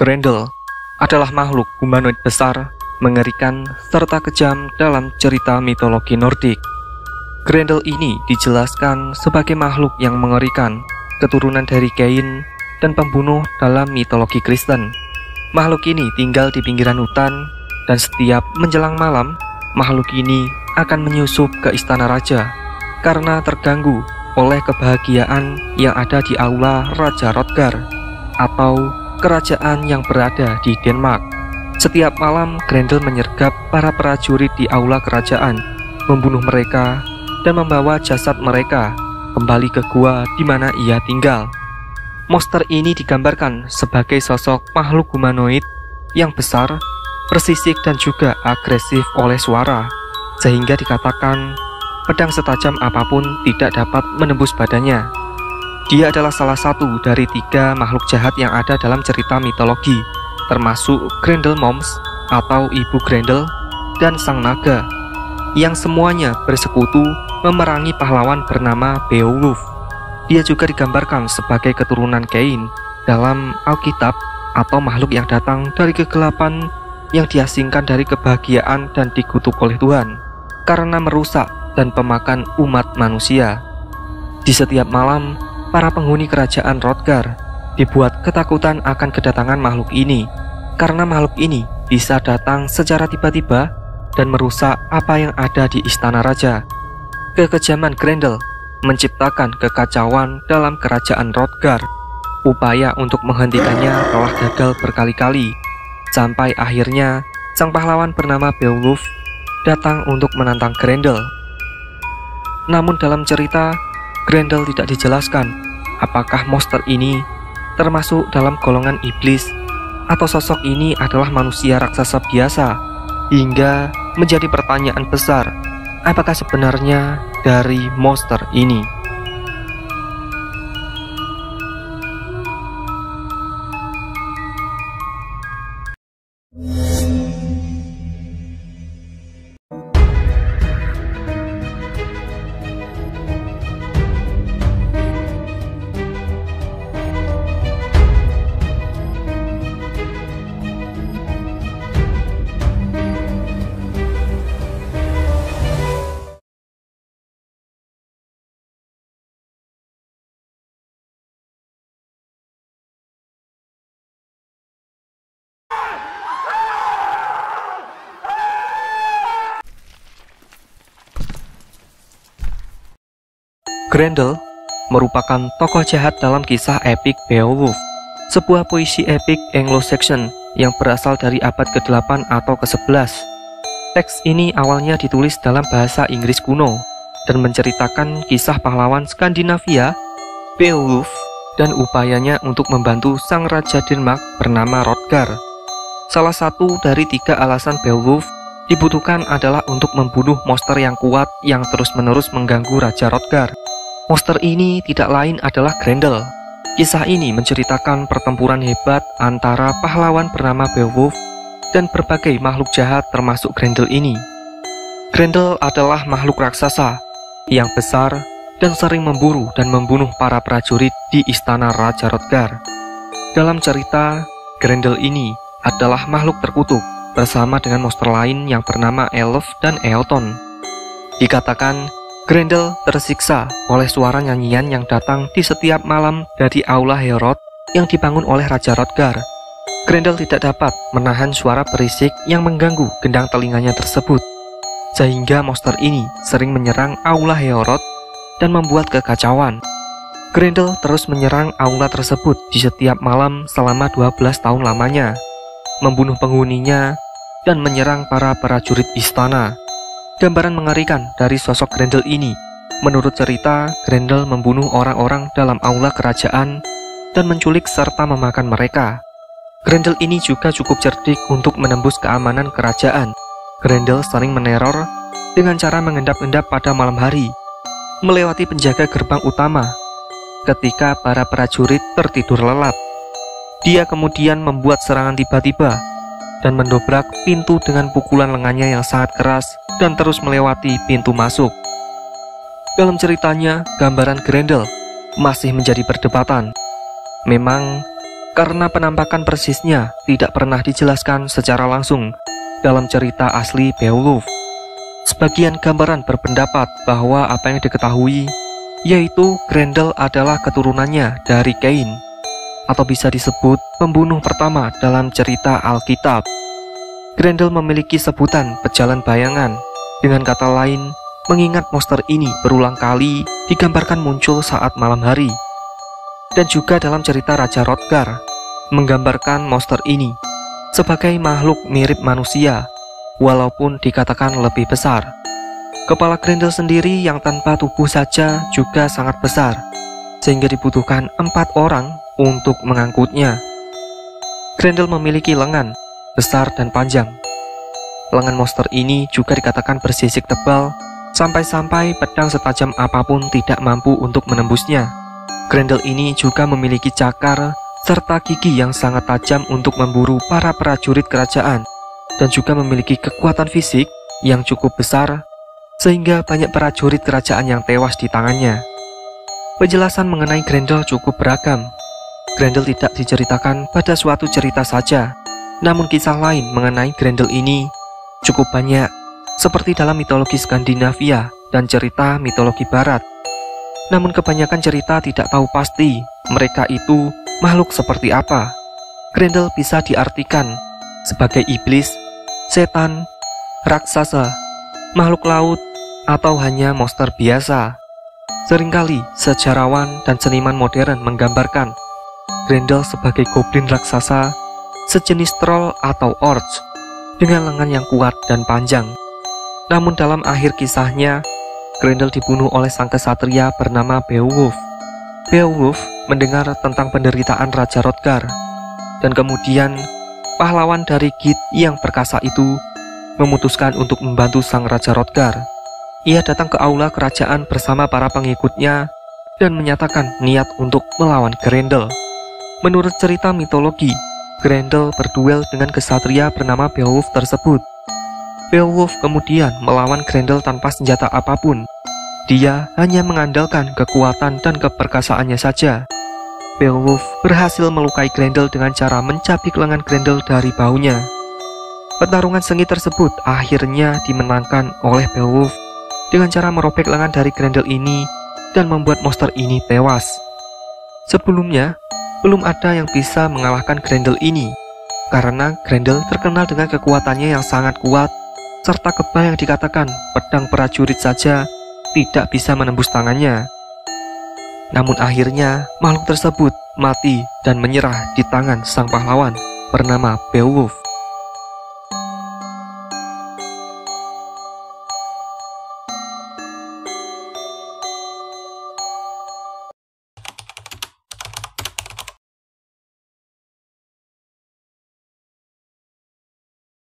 Grendel adalah makhluk humanoid besar, mengerikan, serta kejam dalam cerita mitologi Nordik. Grendel ini dijelaskan sebagai makhluk yang mengerikan, keturunan dari Cain dan pembunuh dalam mitologi Kristen. Makhluk ini tinggal di pinggiran hutan, dan setiap menjelang malam, makhluk ini akan menyusup ke istana raja karena terganggu oleh kebahagiaan yang ada di aula Raja Rodgar atau kerajaan yang berada di Denmark. Setiap malam, Grendel menyergap para prajurit di aula kerajaan, membunuh mereka, dan membawa jasad mereka kembali ke gua di mana ia tinggal. Monster ini digambarkan sebagai sosok makhluk humanoid yang besar, bersisik, dan juga agresif oleh suara, sehingga dikatakan pedang setajam apapun tidak dapat menembus badannya. Dia adalah salah satu dari 3 makhluk jahat yang ada dalam cerita mitologi, termasuk Grendelmoms atau Ibu Grendel dan Sang Naga, yang semuanya bersekutu memerangi pahlawan bernama Beowulf. Dia juga digambarkan sebagai keturunan Cain dalam Alkitab, atau makhluk yang datang dari kegelapan, yang diasingkan dari kebahagiaan dan dikutuk oleh Tuhan karena merusak dan pemakan umat manusia. Di setiap malam, para penghuni kerajaan Rodgar dibuat ketakutan akan kedatangan makhluk ini, karena makhluk ini bisa datang secara tiba-tiba dan merusak apa yang ada di istana raja. Kekejaman Grendel menciptakan kekacauan dalam kerajaan Rodgar. Upaya untuk menghentikannya telah gagal berkali-kali, sampai akhirnya sang pahlawan bernama Beowulf datang untuk menantang Grendel. Namun dalam cerita, Grendel tidak dijelaskan apakah monster ini termasuk dalam golongan iblis atau sosok ini adalah manusia raksasa biasa, hingga menjadi pertanyaan besar, apakah sebenarnya dari monster ini? Grendel merupakan tokoh jahat dalam kisah epik Beowulf, sebuah puisi epik Anglo-Saxon yang berasal dari abad ke-8 atau ke-11. Teks ini awalnya ditulis dalam bahasa Inggris kuno dan menceritakan kisah pahlawan Skandinavia, Beowulf, dan upayanya untuk membantu sang raja Denmark bernama Rodgar. Salah satu dari 3 alasan Beowulf dibutuhkan adalah untuk membunuh monster yang kuat yang terus-menerus mengganggu Raja Rodgar. Monster ini tidak lain adalah Grendel. Kisah ini menceritakan pertempuran hebat antara pahlawan bernama Beowulf dan berbagai makhluk jahat termasuk Grendel ini. Grendel adalah makhluk raksasa yang besar dan sering memburu dan membunuh para prajurit di istana Raja Rodgar. Dalam cerita, Grendel ini adalah makhluk terkutuk bersama dengan monster lain yang bernama Elf dan Eoton. Dikatakan Grendel tersiksa oleh suara nyanyian yang datang di setiap malam dari aula Heorot yang dibangun oleh Raja Rodgar. Grendel tidak dapat menahan suara berisik yang mengganggu gendang telinganya tersebut, sehingga monster ini sering menyerang aula Heorot dan membuat kekacauan. Grendel terus menyerang aula tersebut di setiap malam selama 12 tahun lamanya, membunuh penghuninya dan menyerang para prajurit istana. Gambaran mengerikan dari sosok Grendel ini, menurut cerita, Grendel membunuh orang-orang dalam aula kerajaan dan menculik serta memakan mereka. Grendel ini juga cukup cerdik untuk menembus keamanan kerajaan. Grendel sering meneror dengan cara mengendap-endap pada malam hari, melewati penjaga gerbang utama ketika para prajurit tertidur lelap. Dia kemudian membuat serangan tiba-tiba dan mendobrak pintu dengan pukulan lengannya yang sangat keras dan terus melewati pintu masuk. Dalam ceritanya, gambaran Grendel masih menjadi perdebatan. Memang, karena penampakan persisnya tidak pernah dijelaskan secara langsung dalam cerita asli Beowulf. Sebagian gambaran berpendapat bahwa apa yang diketahui yaitu Grendel adalah keturunannya dari Cain, atau bisa disebut pembunuh pertama dalam cerita Alkitab. Grendel memiliki sebutan pejalan bayangan, dengan kata lain, mengingat monster ini berulang kali digambarkan muncul saat malam hari. Dan juga dalam cerita Raja Hrothgar, menggambarkan monster ini sebagai makhluk mirip manusia, walaupun dikatakan lebih besar. Kepala Grendel sendiri yang tanpa tubuh saja juga sangat besar, sehingga dibutuhkan 4 orang untuk mengangkutnya. Grendel memiliki lengan besar dan panjang. Lengan monster ini juga dikatakan bersisik tebal, sampai-sampai pedang setajam apapun tidak mampu untuk menembusnya. Grendel ini juga memiliki cakar serta gigi yang sangat tajam untuk memburu para prajurit kerajaan, dan juga memiliki kekuatan fisik yang cukup besar, sehingga banyak prajurit kerajaan yang tewas di tangannya. Penjelasan mengenai Grendel cukup beragam. Grendel tidak diceritakan pada suatu cerita saja, namun kisah lain mengenai Grendel ini cukup banyak, seperti dalam mitologi Skandinavia dan cerita mitologi Barat. Namun kebanyakan cerita tidak tahu pasti mereka itu makhluk seperti apa. Grendel bisa diartikan sebagai iblis, setan, raksasa, makhluk laut, atau hanya monster biasa. Seringkali sejarawan dan seniman modern menggambarkan Grendel sebagai goblin raksasa, sejenis troll atau orcs, dengan lengan yang kuat dan panjang. Namun dalam akhir kisahnya, Grendel dibunuh oleh sang kesatria bernama Beowulf. Beowulf mendengar tentang penderitaan Raja Hrothgar, dan kemudian pahlawan dari Gith yang perkasa itu memutuskan untuk membantu sang Raja Hrothgar. Ia datang ke aula kerajaan bersama para pengikutnya dan menyatakan niat untuk melawan Grendel. Menurut cerita mitologi, Grendel berduel dengan kesatria bernama Beowulf tersebut. Beowulf kemudian melawan Grendel tanpa senjata apapun. Dia hanya mengandalkan kekuatan dan keperkasaannya saja. Beowulf berhasil melukai Grendel dengan cara mencabik lengan Grendel dari bahunya. Pertarungan sengit tersebut akhirnya dimenangkan oleh Beowulf dengan cara merobek lengan dari Grendel ini dan membuat monster ini tewas. Sebelumnya, belum ada yang bisa mengalahkan Grendel ini, karena Grendel terkenal dengan kekuatannya yang sangat kuat, serta kebal yang dikatakan pedang prajurit saja tidak bisa menembus tangannya. Namun akhirnya makhluk tersebut mati dan menyerah di tangan sang pahlawan bernama Beowulf.